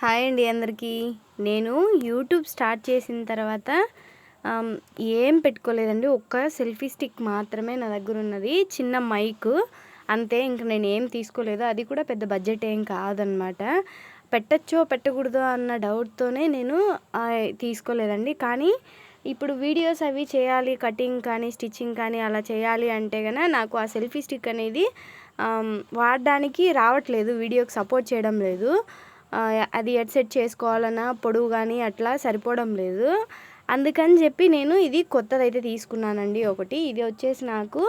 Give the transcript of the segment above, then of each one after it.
Hi అండి అందరికీ. నేను యూట్యూబ్ స్టార్ట్ చేసిన తర్వాత ఏం పెట్టుకోలేదండి. ఒక్క సెల్ఫీ స్టిక్ మాత్రమే నా దగ్గర ఉన్నది. చిన్న మైక్ అంతే. ఇంక నేను ఏం తీసుకోలేదు. అది కూడా పెద్ద బడ్జెట్ ఏం కాదనమాట. పెట్టచ్చో పెట్టకూడదో అన్న డౌట్తోనే నేను తీసుకోలేదండి. కానీ ఇప్పుడు వీడియోస్ అవి చేయాలి, కటింగ్ కానీ స్టిచ్చింగ్ కానీ అలా చేయాలి అంటే కనుక నాకు ఆ సెల్ఫీ స్టిక్ అనేది వాడడానికి రావట్లేదు, వీడియోకి సపోర్ట్ చేయడం లేదు. అది హెడ్సెట్ చేసుకోవాలన్నా పొడవు కానీ అట్లా సరిపోవడం లేదు. అందుకని చెప్పి నేను ఇది కొత్తదైతే తీసుకున్నానండి. ఒకటి ఇది వచ్చేసి నాకు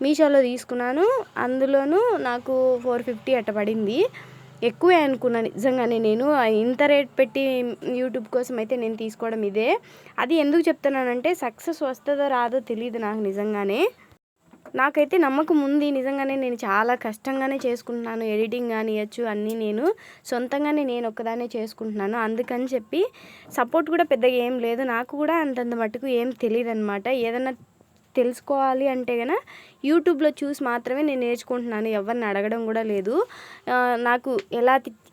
మీషోలో తీసుకున్నాను. అందులోనూ నాకు 450 అట్ట పడింది. ఎక్కువే అనుకున్నాను నిజంగానే. నేను ఇంత రేట్ పెట్టి యూట్యూబ్ కోసం అయితే నేను తీసుకోవడం ఇదే. అది ఎందుకు చెప్తున్నానంటే సక్సెస్ వస్తుందో రాదో తెలియదు నాకు నిజంగానే. నాకైతే నమ్మకం ఉంది. నిజంగానే నేను చాలా కష్టంగానే చేసుకుంటున్నాను. ఎడిటింగ్ కానియచ్చు అన్నీ నేను సొంతంగానే నేను ఒక్కదాన్నే చేసుకుంటున్నాను. అందుకని చెప్పి సపోర్ట్ కూడా పెద్దగా ఏం లేదు. నాకు కూడా అంతంత మట్టుకు ఏం తెలియదనమాట. ఏదన్నా తెలుసుకోవాలి అంటే కనుక యూట్యూబ్లో చూసి మాత్రమే నేను నేర్చుకుంటున్నాను. ఎవరిని అడగడం కూడా లేదు. నాకు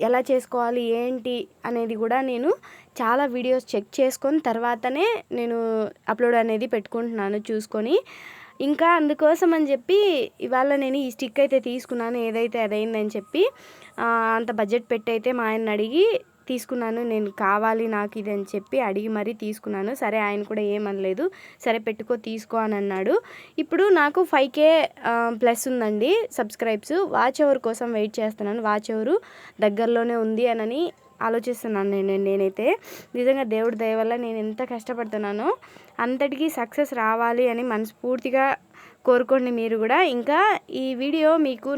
ఎలా చేసుకోవాలి ఏంటి అనేది కూడా నేను చాలా వీడియోస్ చెక్ చేసుకొని తర్వాతనే నేను అప్లోడ్ అనేది పెట్టుకుంటున్నాను చూసుకొని. ఇంకా అందుకోసం అని చెప్పి ఇవాళ నేను ఈ స్టిక్ అయితే తీసుకున్నాను. ఏదైతే అదైందని చెప్పి అంత బడ్జెట్ పెట్టి అయితే మా ఆయన్ని అడిగి తీసుకున్నాను. నేను కావాలి నాకు ఇది అని చెప్పి అడిగి మరీ తీసుకున్నాను. సరే, ఆయన కూడా ఏమనలేదు. సరే పెట్టుకో తీసుకో అని అన్నాడు. ఇప్పుడు నాకు 5K ప్లస్ ఉందండి సబ్స్క్రైబ్స్. వాచ్ అవర్ కోసం వెయిట్ చేస్తున్నాను. వాచ్ అవర్ దగ్గరలోనే ఉంది అని ఆలోచిస్తున్నాను నేనైతే. నిజంగా దేవుడి దయ వల్ల నేను ఎంత కష్టపడుతున్నానో అంతటికీ సక్సెస్ రావాలి అని మనస్ఫూర్తిగా కోరుకోండి మీరు కూడా. ఇంకా ఈ వీడియో మీకు